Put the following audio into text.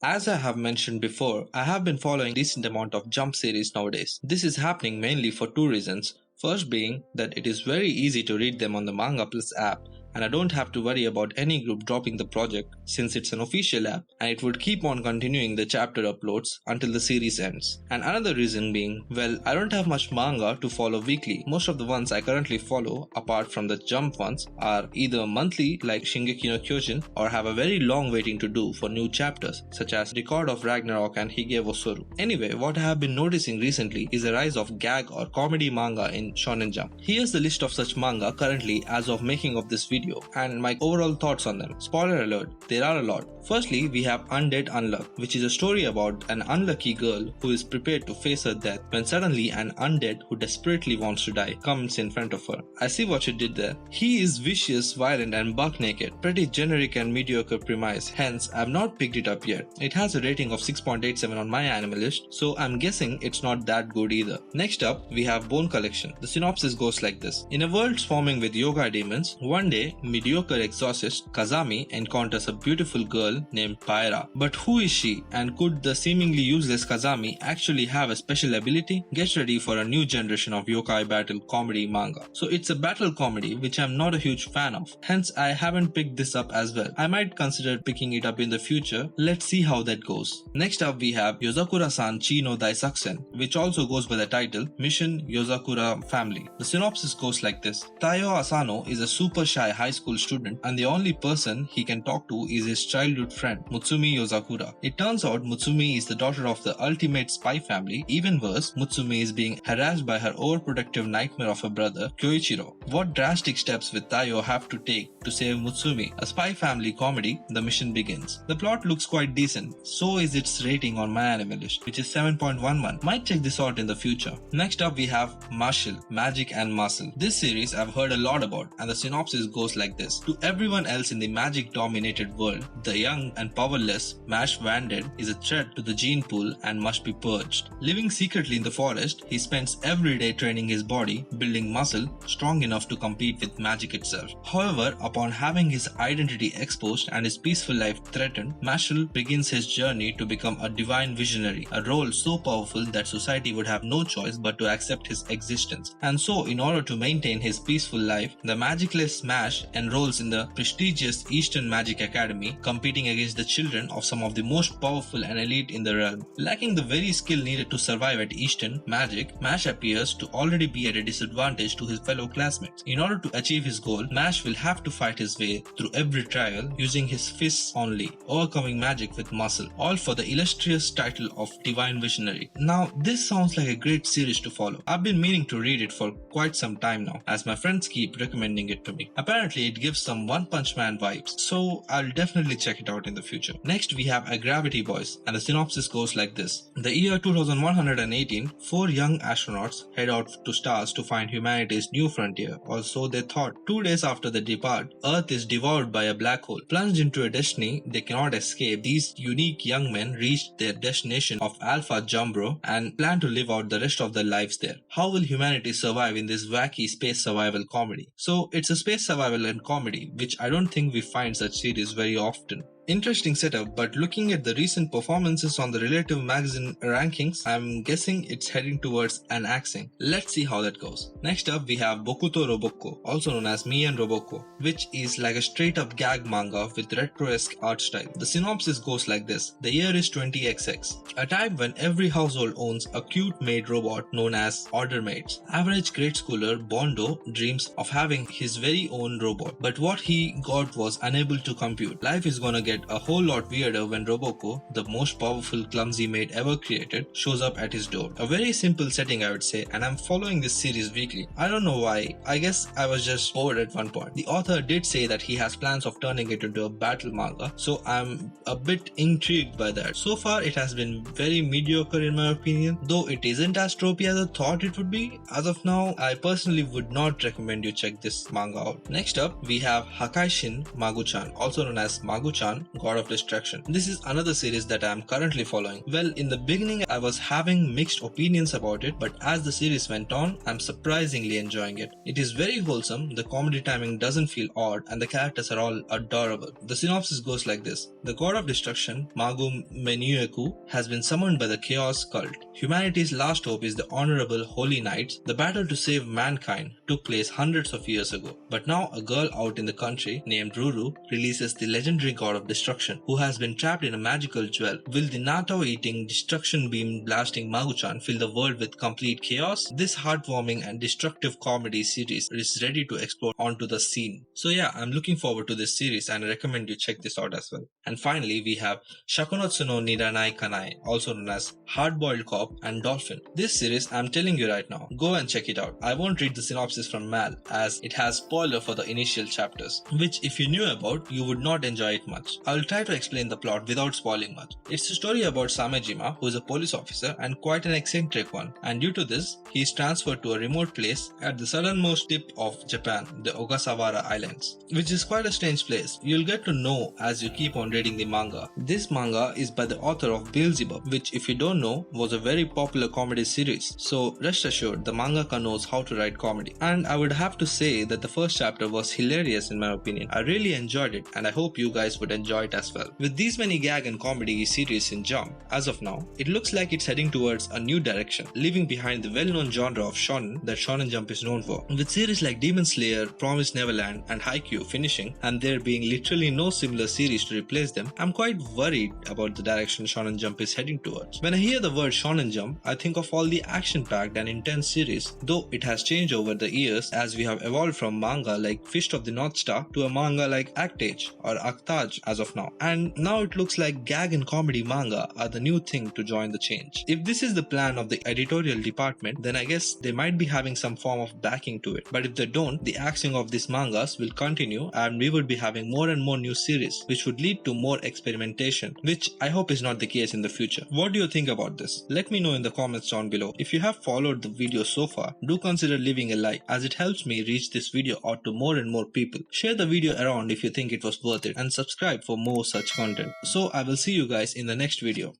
As I have mentioned before, I have been following a decent amount of Jump series nowadays. This is happening mainly for two reasons. First being that it is very easy to read them on the Manga Plus app, and I don't have to worry about any group dropping the project since it's an official app and it would keep on continuing the chapter uploads until the series ends. And another reason being, well, I don't have much manga to follow weekly. Most of the ones I currently follow, apart from the Jump ones, are either monthly like Shingeki no Kyojin or have a very long waiting to do for new chapters such as Record of Ragnarok and Hige wo Soru. Anyway, what I have been noticing recently is the rise of gag or comedy manga in Shonen Jump. Here's the list of such manga currently as of making of this video and my overall thoughts on them. Spoiler alert, there are a lot. Firstly, we have Undead Unluck, which is a story about an unlucky girl who is prepared to face her death when suddenly an undead who desperately wants to die comes in front of her. I see what you did there. He is vicious, violent and buck naked. Pretty generic and mediocre premise, hence I've not picked it up yet. It has a rating of 6.87 on my anime list, so I'm guessing it's not that good either. Next up, we have Bone Collection. The synopsis goes like this. In a world swarming with yoga demons, one day, mediocre exorcist Kazami encounters a beautiful girl named Pyra. But who is she, and could the seemingly useless Kazami actually have a special ability? Get ready for a new generation of yokai battle comedy manga. So it's a battle comedy which I'm not a huge fan of, hence I haven't picked this up as well. I might consider picking it up in the future, let's see how that goes. Next up we have Yozakura-san Chi no Daisaksen, which also goes by the title Mission Yozakura Family. The synopsis goes like this. Taiyo Asano is a super shy high school student and the only person he can talk to is his childhood friend Mutsumi Yozakura. It turns out Mutsumi is the daughter of the ultimate spy family. Even worse, Mutsumi is being harassed by her overprotective nightmare of her brother Kyoichiro. What drastic steps will Taiyo have to take to save Mutsumi? A spy family comedy, the mission begins. The plot looks quite decent, so is its rating on my anime list, which is 7.11. Might check this out in the future. Next up we have Mashle, Magic and Muscle. This series I've heard a lot about and the synopsis goes like this. To everyone else in the magic dominated world, the young and powerless Mash Vanded is a threat to the gene pool and must be purged. Living secretly in the forest, he spends every day training his body, building muscle strong enough to compete with magic itself. However, upon having his identity exposed and his peaceful life threatened, Mashle begins his journey to become a divine visionary, a role so powerful that society would have no choice but to accept his existence. And so, in order to maintain his peaceful life, the magicless Mash enrolls in the prestigious Eastern Magic Academy, competing against the children of some of the most powerful and elite in the realm. Lacking the very skill needed to survive at Eastern Magic, Mash appears to already be at a disadvantage to his fellow classmates. In order to achieve his goal, Mash will have to fight his way through every trial using his fists only, overcoming magic with muscle, all for the illustrious title of Divine Visionary. Now, this sounds like a great series to follow. I've been meaning to read it for quite some time now, as my friends keep recommending it to me. Apparently, it gives some One Punch Man vibes, so I'll definitely check it out in the future. Next, we have A Gravity Boys, and the synopsis goes like this. The year 2118, 4 young astronauts head out to stars to find humanity's new frontier, or so they thought. 2 days after they depart, Earth is devoured by a black hole. Plunged into a destiny they cannot escape, these unique young men reach their destination of Alpha Jumbro and plan to live out the rest of their lives there. How will humanity survive in this wacky space survival comedy? So it's a space survival and comedy, which I don't think we find such series very often. Interesting setup, but looking at the recent performances on the relative magazine rankings, I'm guessing it's heading towards an axing. Let's see how that goes. Next up, we have Bokuto Robocco, also known as Me and Robocco, which is like a straight up gag manga with retro-esque art style. The synopsis goes like this. The year is 20XX, a time when every household owns a cute maid robot known as order maids. Average grade schooler Bondo dreams of having his very own robot, but what he got was unable to compute. Life is gonna get a whole lot weirder when Robocco, the most powerful clumsy maid ever created, shows up at his door. A very simple setting, I would say, and I'm following this series weekly. I don't know why. I guess I was just bored at one point. The author did say that he has plans of turning it into a battle manga, so I'm a bit intrigued by that. So far, it has been very mediocre in my opinion, though it isn't as tropey as I thought it would be. As of now, I personally would not recommend you check this manga out. Next up, we have Hakaishin Magu-chan, also known as Magu-chan, God of Destruction. This is another series that I am currently following. Well, in the beginning I was having mixed opinions about it, but as the series went on, I'm surprisingly enjoying it. It is very wholesome, the comedy timing doesn't feel odd, and the characters are all adorable. The synopsis goes like this. The God of Destruction, Magum Menueku, has been summoned by the Chaos cult. Humanity's last hope is the honorable Holy Knights. The battle to save mankind took place hundreds of years ago. But now a girl out in the country named Ruru releases the legendary God of Destruction, who has been trapped in a magical jewel. Will the Nato-eating, destruction beam blasting Magu-chan fill the world with complete chaos? This heartwarming and destructive comedy series is ready to explode onto the scene. So yeah, I'm looking forward to this series and I recommend you check this out as well. And finally, we have Shakunotsu no Niranai Kanai, also known as Hard-Boiled Cop and Dolphin. This series, I'm telling you right now, go and check it out. I won't read the synopsis from Mal as it has spoiler for the initial chapters, which if you knew about, you would not enjoy it much. I'll try to explain the plot without spoiling much. It's a story about Samejima, who is a police officer and quite an eccentric one, and due to this, he is transferred to a remote place at the southernmost tip of Japan, the Ogasawara Islands, which is quite a strange place. You'll get to know as you keep on reading the manga. This manga is by the author of Beelzebub, which if you don't know, was a very popular comedy series. So rest assured, the mangaka knows how to write comedy. And I would have to say that the first chapter was hilarious in my opinion. I really enjoyed it and I hope you guys would enjoy it as well. With these many gag and comedy series in Jump, as of now, it looks like it's heading towards a new direction, leaving behind the well-known genre of shonen that Shonen Jump is known for. With series like Demon Slayer, Promised Neverland and Haikyuu finishing and there being literally no similar series to replace them, I'm quite worried about the direction Shonen Jump is heading towards. When I hear the word Shonen Jump, I think of all the action-packed and intense series, though it has changed over the years as we have evolved from manga like Fist of the North Star to a manga like Actage or Actage as of now. And now it looks like gag and comedy manga are the new thing to join the change. If this is the plan of the editorial department, then I guess they might be having some form of backing to it. But if they don't, the axing of these mangas will continue and we would be having more and more new series, which would lead to more experimentation, which I hope is not the case in the future. What do you think about this? Let me know in the comments down below. If you have followed the video so far, do consider leaving a like as it helps me reach this video out to more and more people. Share the video around if you think it was worth it and subscribe for more such content. So I will see you guys in the next video.